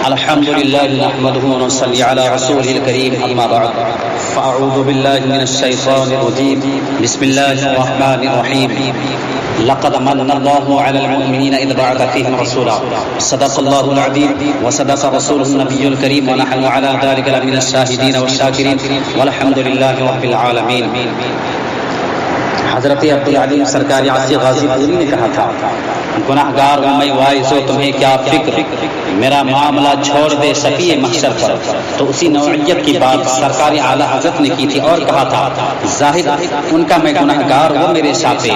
الحمد لله نحمده ونصلي على رسوله الكريم أما بعد فأعوذ بالله من الشيطان الرجيم بسم الله الرحمن الرحيم لقد من الله على المؤمنين إذ بعث فيهم رسولا صدق الله العظيم وصدق رسوله النبي الكريم ونحن على ذلك لمن الشاهدين والشاكرين والحمد لله رب العالمين. حضرت عبدالعظیم سرکار عاصی غازی پوری نے کہا تھا گناہ گار ہوں میں وائز ہو تمہیں کیا فکر میرا معاملہ چھوڑ دے شفیع محشر پر. تو اسی نوعیت کی بات سرکار اعلیٰ حضرت نے کی تھی اور کہا تھا ظاہر ان کا میں گناہ گار ہوں میرے ساتھ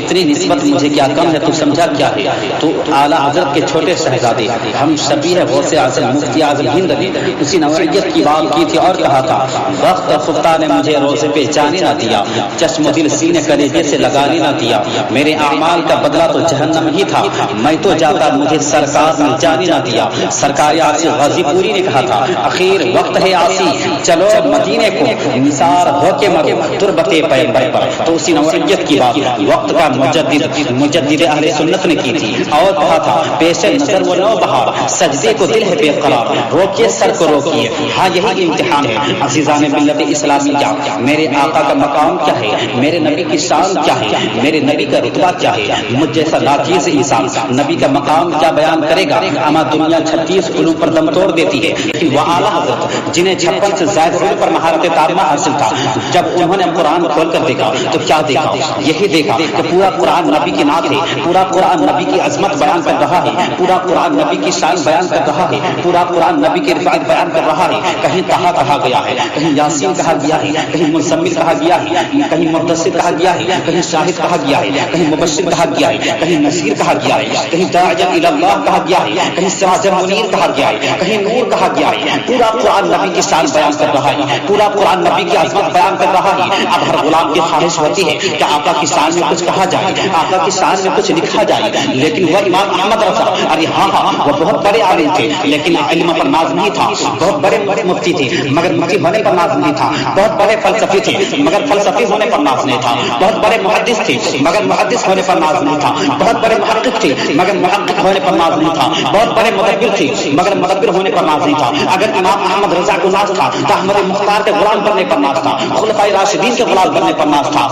اتنی نسبت مجھے کیا کم ہے تو سمجھا کیا ہے. تو اعلیٰ حضرت کے چھوٹے شہزادے ہم شفیع غوث اعظم مفتی اعظم ہند نے اسی نوعیت کی بات کی تھی اور کہا تھا وقت خدا نے مجھے روزے پہ جانے نہ دیا چشم و دل سینے کلیجے سے لگانے نہ دیا میرے اعمال کا بدلہ تو جہنم ہی تھا میں تو جاتا مجھے سرکار نے جانے نہ دیا. سرکار عاصی غازی پوری نے کہا تھا اخیر وقت ہے عاصی چلو مدینے کو نثار ہو کے مرو تربت پیغمبر پر. تو اسی نوعیت کی بات وقت کا مجدد اہل سنت نے کی تھی اور کہا تھا پیش نظر وہ نو بہار سجدے کو دل ہے بے قرار روکیے سر کو روکیے ہاں یہی امتحان ہے. عزیزان ملت اسلامیہ میرے آقا کا مقام کیا ہے میرے نبی کی شان کیا ہے میرے نبی کا رتبہ کیا ہے مجھ جیسا ناچیز انسان نبی کا مقام کیا بیان کرے گا. اما دنیا 36 علوم پر دم توڑ دیتی ہے لیکن وہ اعلیٰ حضرت جنہیں 56 سے زائد علوم پر مہارت تارمہ حاصل تھا جب انہوں نے قرآن کھول کر دیکھا تو کیا دیکھا یہی دیکھا کہ پورا قرآن نبی کی نعت ہے پورا قرآن نبی کی عظمت بیان کر رہا ہے پورا قرآن نبی کی شان بیان کر رہا ہے پورا قرآن نبی کی رفعت بیان کر رہا ہے. کہیں طہا کہا گیا ہے کہیں یاسین کہا گیا ہے کہیں مزمل کہا گیا ہے کہیں مدثر کہا گیا ہے کہیں شاہد کہا گیا ہے کہیں مبشر کہا گیا ہے کہیں نذیر کہا گیا ہے کہیں داعی الی اللہ کہا گیا ہے کہیں سراج منیر کہا گیا ہے کہیں نور کہا گیا ہے. پورا قرآن نبی کی شان بیان کر رہا ہے پورا قرآن نبی کی عظمت بیان کر رہا ہے. اب ہر غلام کی خواہش ہوتی ہے کہ آقا کی شان میں کچھ کہا جائے آقا کی شان میں کچھ لکھا جائے لیکن وہ امام احمد رضا ارے ہاں وہ بہت بڑے عالم تھے لیکن علم پر ناز نہیں تھا بہت بڑے مفتی تھے مگر مفتی ہونے پر ناز نہیں تھا بہت بڑے فلسفی تھے مگر فلسفی ہونے پر ناز نہیں تھا بہت بڑے محدث تھے مگر محدث ہونے پر ناز نہیں تھا بہت بڑے محقق تھے مگر محقق ہونے پر ناز نہیں تھا بہت بڑے مدبر تھے مگر مدبر ہونے پر ناز نہیں تھا. اگر امام احمد رضا کو ناز تھا تو احمد مختار کے غلام بننے پر ناز تھا خلفائے راشدین کے غلام بننے پر ناز تھا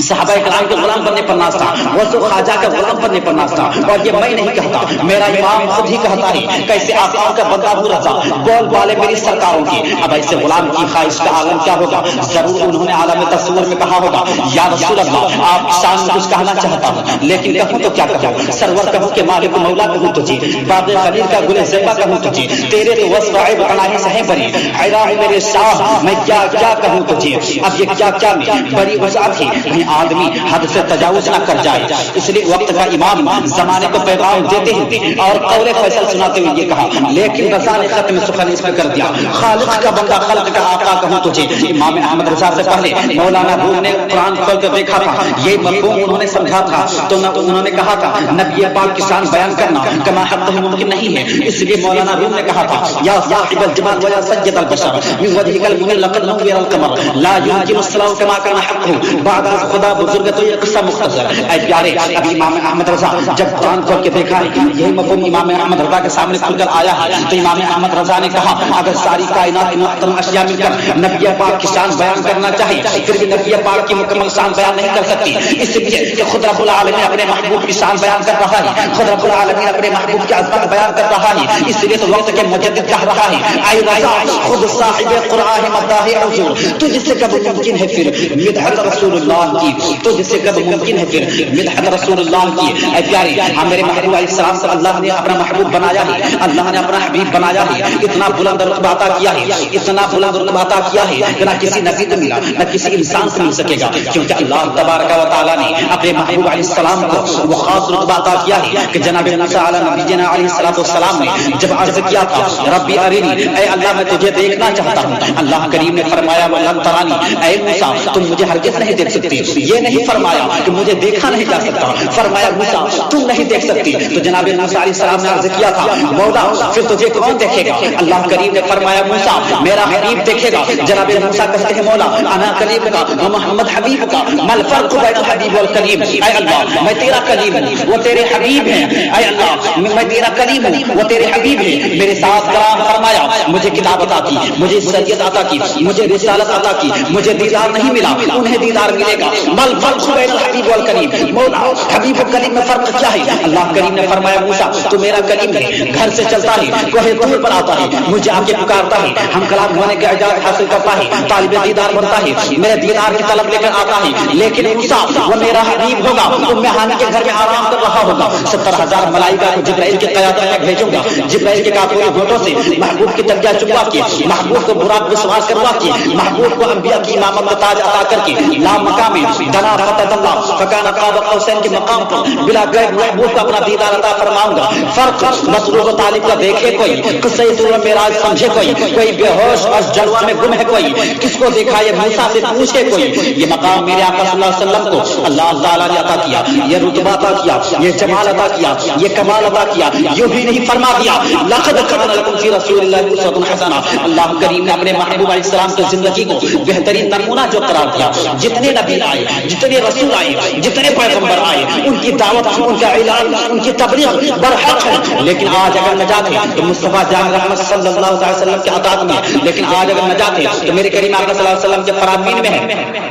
صحابہ کرام کے غلام بننے پر ناز تھا غوث و خواجہ کا غلام بننے پر ناز تھا. اور یہ میں نہیں کہتا میرا امام خود ہی کہتا ہے کیسے آقا کا بندہ ہوں رضا بول بالے میری سرکاروں کی. اب ایسے غلام کی خواہش کا عالم کیا ہوگا ضرور انہوں نے عالم تصور میں کہا ہوگا یا رسول اللہ آپ شان میں کچھ کہنا چاہتا ہوں لیکن کہوں تو کیا کہوں سرور کہوں کہ مالک مولا کہوں تجھے باب خلیل کا گل زیبا کہوں تجھے تیرے تو وصف عیب تناہی سے ہیں بری عیرا میرے شاہ میں کیا کیا کہوں تجھے. اب یہ کیا کیا میں بڑی وسعت ہے آدمی حد سے تجاوز نہ کر جائے اس لیے وقت کا امام زمانے کو پیغام دیتے ہیں اور قول فیصل سناتے ہوئے یہ کہا لیکن رضا نے ختم سخن اس میں کر دیا خالق کا بندہ خلق کا آقا کہوں تجھے. امام احمد رضا سے پہلے مولانا روم نے قرآن کھول کر دیکھا تھا یہ مفہوم انہوں نے سمجھا تھا تو انہوں نے کہا تھا نبی پاک کی شان بیان کرنا کما حد ممکن نہیں ہے اس لیے مولانا روم نے کہا تھا یا صاحب الجمال ویا سید البشر من وجهك المنير لقد نور القمر لا يمكن الصلاه كما كان حقه بعد خدا بزرگ. تو یہ قصہ مختصر اے پیارے ابھی امام احمد رضا جب قرآن کھول کے دیکھا یہی مفہوم امام احمد رضا کے سامنے کھل کر آیا ہے تو امام احمد رضا نے کہا اگر ساری کائنات محترم اشیاء مل کر نبی پاک کی شان بیان کرنا چاہے پھر بھی نبی پاک کی مکمل شان بیان نہیں کر سکتی اس لیے کہ خود رب العالمین اپنے محبوب کی شان بیان کر رہا ہے خود رب العالمین اپنے محبوب کی عظمت بیان کر رہا ہے اس لیے تو وقت کے مجدد کہہ رہا ہے اے رضا خود صاحب قرآن مداح حضور تجھ سے کب ممکن ہے پھر مدحت رسول اللہ کی تجھ سے کب ممکن ہے پھر مدحت رسول اللہ کی. اے پیارے میرے محبوب علیہ السلام سے اللہ نے اپنا محبوب بنایا ہے اللہ نے اپنا حبیب بنایا ہے اتنا بلند رتبہ عطا کیا ہے اتنا بلند رتبہ عطا کیا ہے کہ نہ کسی نبی کو ملا نہ کسی انسان سے مل سکے گا کیونکہ اللہ تبارک و تعالی نے اپنے محبوب علیہ السلام کو وہ خاص رتبہ عطا کیا ہے کہ جناب موسی علیہ نبینا علیہ السلام نے جب عرض کیا تھا ربی ارینی اے اللہ میں تجھے دیکھنا چاہتا ہوں اللہ کریم نے فرمایا ولن ترانی اے موسی تم مجھے ہرگز نہیں دیکھ سکتے یہ نہیں فرمایا کہ مجھے دیکھا نہیں جا سکتا، فرمایا موسیٰ تم نہیں دیکھ سکتی. تو جناب موسیٰ علیہ السلام نے عرض کیا تھا مولا پھر تجھے کون دیکھے گا؟ اللہ کریم نے فرمایا موسیٰ میرا حبیب دیکھے گا. جناب موسیٰ کہتے ہیں مولا انا کلیم کا محمد حبیب کا، ما الفرق بین الحبیب والکلیم؟ اے اللہ میں تیرا کلیم ہوں وہ تیرے حبیب ہیں، اے اللہ میں تیرا کلیم ہوں وہ تیرے حبیب ہیں. میرے ساتھ کلام فرمایا، مجھے کتاب عطا کی، مجھے شریعت عطا کی، مجھے رسالت عطا کی، مجھے دیدار نہیں ملا، انہیں دیدار ملے گا. ما الفرق بین الحبیب والکلیم؟ مولا حبیب و کلیم میں فرق کیا ہے؟ اللہ کریم نے فرمایا موسیٰ تو میرا کلیم ہے، گھر سے چلتا ہے، کوہ طور پر آتا ہے، مجھے آ کے پکارتا ہے، ہم کلام ہونے کا اعزاز حاصل کرتا ہے، طالب دیدار بنتا ہے، میرے دیدار کی طلب لے کر آتا ہے. لیکن موسیٰ وہ میرا حبیب ہوگا، ام ہانی کے گھر میں آرام کر رہا ہوگا. 70,000 ملائکہ کو جبرائیل کی قیادت میں بھیجوں گا. جبرائیل کے کافی گھوٹوں سے محبوب کی تربیہ چکوا کے، محبوب کو براق میں سوار کروا کے، محبوب کو انبیاء کی امامت کا تاج عطا کر کے، لا مقام دنا فتدلہ فکان قاب قوسین کے مقام پر بلا غیب محبوب کو اپنا دیدار عطا فرماؤں گا. فرق مسروق و طالب کا دیکھے کوئی، قصہ سورہ معراج سمجھے کوئی بے ہوش اور جلوہ میں گم ہے کوئی، کس کو دیکھا یہ موسیٰ سے پوچھے کوئی. یہ مقام میرے آقا صلی اللہ علیہ وسلم کو اللہ تعالیٰ نے عطا کیا، یہ رتبہ عطا کیا، یہ جمال عطا کیا، یہ کمال عطا کیا. یوں بھی نہیں فرما دیا لقد کان لکم فی رسول اللہ اسوۃ حسنہ. اللہ کریم نے اپنے محبوب علیہ السلام کی زندگی کو بہترین نمونہ جو قرار دیا. جتنے نبی آئے، جتنے رسول آئے، جتنے پیغمبر آئے، ان کی دعوت، ان کا اعلان، ان کی تبلیغ برحق ہے. لیکن آج اگر نجات ہے تو مصطفیٰ جان رحمت صلی اللہ علیہ وسلم کے عطا میں. لیکن آج اگر نجات ہے تو میرے کریم آقا صلی اللہ علیہ وسلم کے فرامین میں ہے،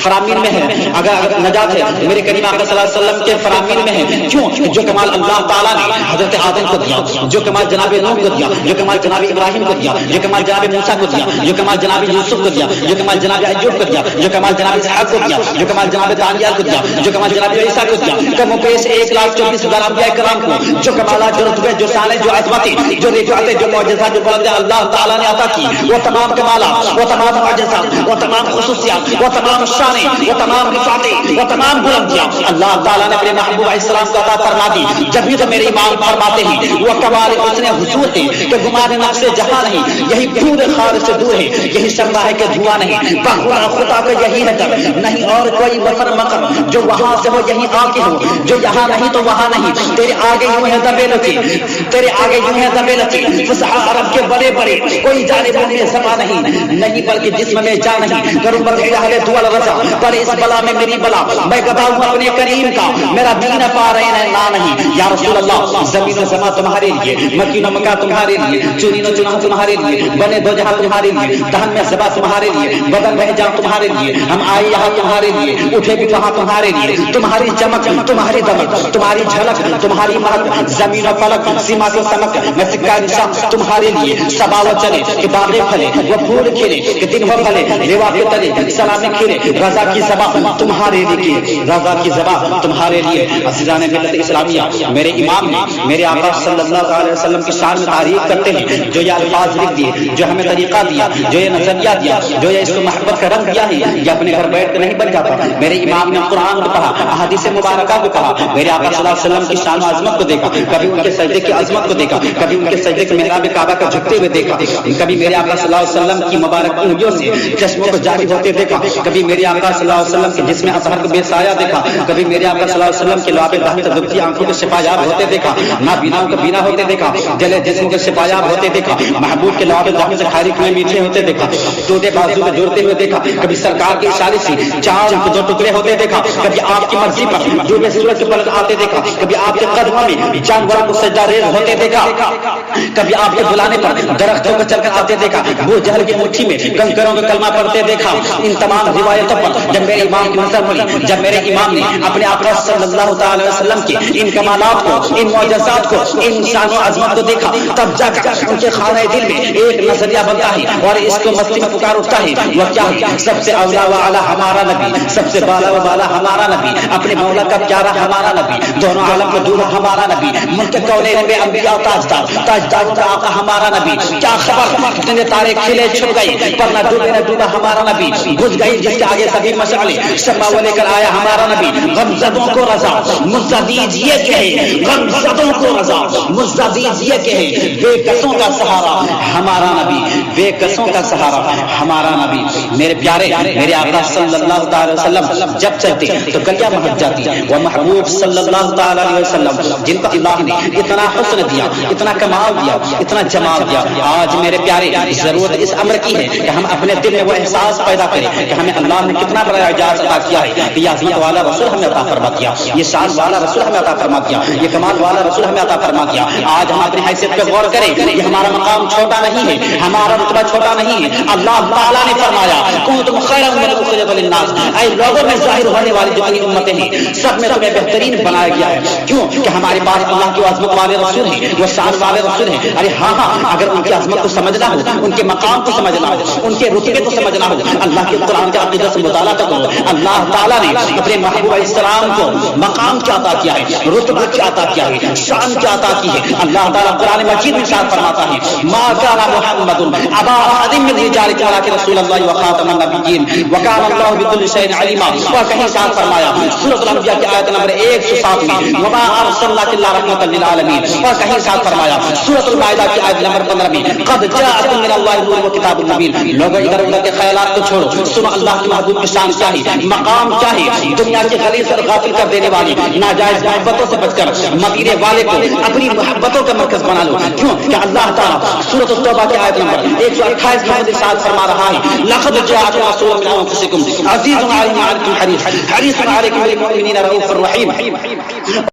فرامین میں ہے. اگر نجات ہے میرے کریم آقا صلی اللہ علیہ وسلم کے فرامین میں ہے. کیوں؟ جو کمال اللہ تعالیٰ نے حضرت آدم کو دیا، جو کمال جناب نوح کو دیا، جو کمال جناب ابراہیم کو دیا، جو کمال جناب موسیٰ کو دیا، جو کمال جناب یوسف کو دیا، جو کمال جناب ایوب کو دیا، جو کمال جناب اسحاق کو دیا، جو کمال جناب دانیال کو دیا، جو کمال جناب عیسیٰ کو دیا، کم و بیش 1,24,000 انبیاء کرام کو جو کمالات، جو رتبے، جو شانیں، جو عظمتیں، جو رفعتیں، جو معجزات، جو بلندیاں اللہ تعالیٰ نے عطا کی، وہ تمام کمالات، وہ تمام معجزات، وہ تمام خصوصیات، وہ تمام شانیں، وہ تمام رفعتیں، وہ تمام بلندیاں اللہ تعالیٰ نے اپنے محبوب علیہ السلام کو عطا فرما دی. جب بھی تو میرے امام فرماتے ہیں وہ کمال حسن حضور ہے کہ گمان نفس جہاں نہیں، یہی پورے خار سے دور ہے، یہی شمع ہے کہ دھواں نہیں، بخدا خدا کا یہی نظر نہیں اور کوئی مفر مقر، جو وہاں سے ہو یہی آگے ہو، جو یہاں نہیں تو وہاں نہیں. تیرے آگے یوں ہے دبے لچے، تیرے آگے یوں ہے دبے لچے، فصحا عرب کے بڑے بڑے، کوئی جانب میں سما نہیں بلکہ جسم میں جان نہیں. کروں بدھ اہل دول رضا پر اس بلا میں میری بلا، میں گدا ہوں اپنے کریم کا، میرا دین پا رہے ہیں نا نہیں. یا رسول اللہ زمین و سما تمہارے لیے، مکین و مکہ تمہارے لیے، چنین و چنہ تمہارے لیے، بنے دو جہاں تمہارے لیے، دہن میں سبا تمہارے لیے، بدن میں جان تمہارے لیے، ہم آئے یہاں تمہارے لیے، اٹھے بھی وہاں تمہارے لیے. تمہاری چمک، تمہاری دمک، تمہاری جھلک، تمہاری مہک، زمین و فلک، سیما کو سمک، میں سکہ نشان تمہارے لیے. سبا و چلے کہ باغے پھلے، وہ پھول کھلے کہ دن وہ پھلے، لیوا پہ تلے سلامی کھلے. رضا کی زبان تمہارے لیے، رضا کی زبان تمہارے لیے. عزیزان ملت اسلامیہ، میرے امام نے میرے آقا صلی اللہ علیہ وسلم کی شان میں تعریف کرتے ہیں. جو یہ الفاظ لکھ دیے، جو ہمیں طریقہ دیا، جو یہ نظریہ دیا، جو یہ اس کو محبت کا رنگ دیا ہے، یہ اپنے گھر بیٹھ کے نہیں بن جاتا. میرے امام نے قرآن کو کہا، احادیث مبارکہ کو کہا، میرے آقا صلی اللہ علیہ وسلم کی شان و عظمت کو دیکھا، کبھی ان کے سجدے کی عظمت کو دیکھا، کبھی ان کے سجدے کے محراب کعبہ کا جھکتے ہوئے دیکھا، کبھی میرے آقا صلی اللہ علیہ وسلم کی مبارک انگلیوں سے چشموں کو جاری ہوتے دیکھا، کبھی میرے آقا صلی اللہ علیہ وسلم کے جسم اطہر کو بے سایہ دیکھا، کبھی میرے آقا صلی اللہ علیہ وسلم کے لعاب دہن سے دبتی آنکھوں کے شفایاب ہوتے دیکھا، نابیناؤں کو بینا ہوتے دیکھا، جلے جسم کے شفایاب ہوتے دیکھا، محبوب کے لعاب دہن سے کھاری کھلے میٹھے ہوتے دیکھا، ٹوٹے بازو میں جوڑتے ہوئے دیکھا، کبھی سرکار کے اشارے سے چاند کے 2 ٹکڑے ہوتے دیکھا، کبھی آپ کی مرضی پر ڈوبے سورج کے پلک آتے دیکھا، کبھی آپ کے قدموں میں جانوروں کو سجدہ ریز ہوتے دیکھا، کبھی آپ کے بلانے پر درختوں کو چل کر آتے دیکھا، ابو جہل کی مٹھی میں کنکروں کا کلمہ پڑھتے دیکھا. ان تمام روایتوں پر جب میرے امام کی نظر پڑی، جب میرے امام نے اپنے آقا صلی اللہ تعالی وسلم کی ان کمالات کو، ان معجزات کو، ان شان و عظمت کو دیکھا، تب جا کر ان کے خانہ دل میں ایک نظریہ بنتا ہے اور اس کو مستی میں پکار اٹھتا ہے. وہ کیا ہے؟ سب سے اولا و اعلیٰ ہمارا نبی، سب سے بالا و بالا ہمارا نبی، اپنے مولا کا پیارا ہمارا نبی، دونوں عالم کے دور ہمارا نبی، ملک کونین میں انبیاء تاجدار، تاجدار کا آقا ہمارا نبی. کیا خبر کتنے تارے کھلے چھپ گئے پر نہ ڈوبے نہ ڈوبا ہمارا نبی. بجھ گئی جس کے آگے سبھی مشعلیں، شمع وہ لے کر آیا ہمارا نبی. غمزدوں کو رضا مزہ دیجیے کہے، غمزدوں کو رضا مزہ دیجیے کہے، بے کسوں کا سہارا ہمارا نبی. بے کسوں کا سہارا ہمارا نبی میرے پیارے میرے آقا صلی اللہ تعالی وسلم جب چلتے تو گلیاں مہک جاتی. وہ محبوب صلی اللہ تعالی علیہ وسلم جن کو اللہ نے اتنا حسن دیا, اتنا کمال دیا, اتنا جمال دیا. آج میرے پیارے ضرورت اس امر کی ہے کہ ہم اپنے دل میں وہ احساس پیدا کریں کہ ہمیں اللہ نے کتنا بڑا اعزاز عطا کیا ہے. یہ عظمت والا رسول ہمیں عطا فرما دیا, یہ شان والا رسول ہمیں عطا فرما دیا, یہ کمال والا رسول ہمیں عطا فرما دیا. آج ہم اپنی حیثیت پہ غور کریں, یہ ہمارا مقام چھوٹا نہیں ہے, ہمارا رتبہ چھوٹا نہیں ہے. اللہ تعالیٰ نے فرمایا کنتم خیر امۃ اخرجت للناس, اے لوگوں میں ظاہر ہونے والی جتنی امتیں ہیں سب میں تمہیں بہترین بنایا گیا ہے. کیوں کہ ہمارے پاس اللہ کی عظمت والے رسول ہیں, وہ شان والے رسول ہیں. ارے ہاں اگر ان کی عظمت کو سمجھنا ہو, ان کے مقام کو سمجھنا ہو, ان کے رتبے کو سمجھنا ہو, اللہ کے قرآن کے عقیدت سے مطالعہ کرو. اللہ تعالیٰ نے اپنے محبوب علیہ السلام کو مقام کیا عطا کیا ہے, رتبہ کیا عطا کیا ہے, شان کیا عطا کی ہے. اللہ تعالیٰ قرآن مجید میں ارشاد فرماتا ہے ما کان محمد ابا احد من رجالکم ولکن رسول اللہ وخاتم النبیین وکان اللہ بکل شیء علیما. اور کہیں ارشاد فرمایا سورۃ الانبیاء کی آیت نمبر 107 میں وما ارسلناک الا رحمۃ للعالمین. اور کہیں ارشاد فرمایا سورۃ المائدہ کی آیت نمبر 15 میں قد جاءکم من اللہ نور وکتاب مبین. لوگوں ادھر ادھر کے خیالات کو چھوڑو, سنو اللہ کے محبوب کی شان کیا ہے, مقام کیا ہے. دنیا کے غلیظ اور غافل کر دینے والی ناجائز محبتوں سے بچ کر مدینے والے کو اپنی محبتوں کا مرکز بنا لو. کیوں کہ اللہ تعالیٰ سورۃ التوبہ کی آیت نمبر 128 میں ارشاد فرما رہا ہے لقد جاءکم رسول من انفسکم عزیز علیہ ما عنتم حریص علیکم بالمؤمنین رؤوف رحیم.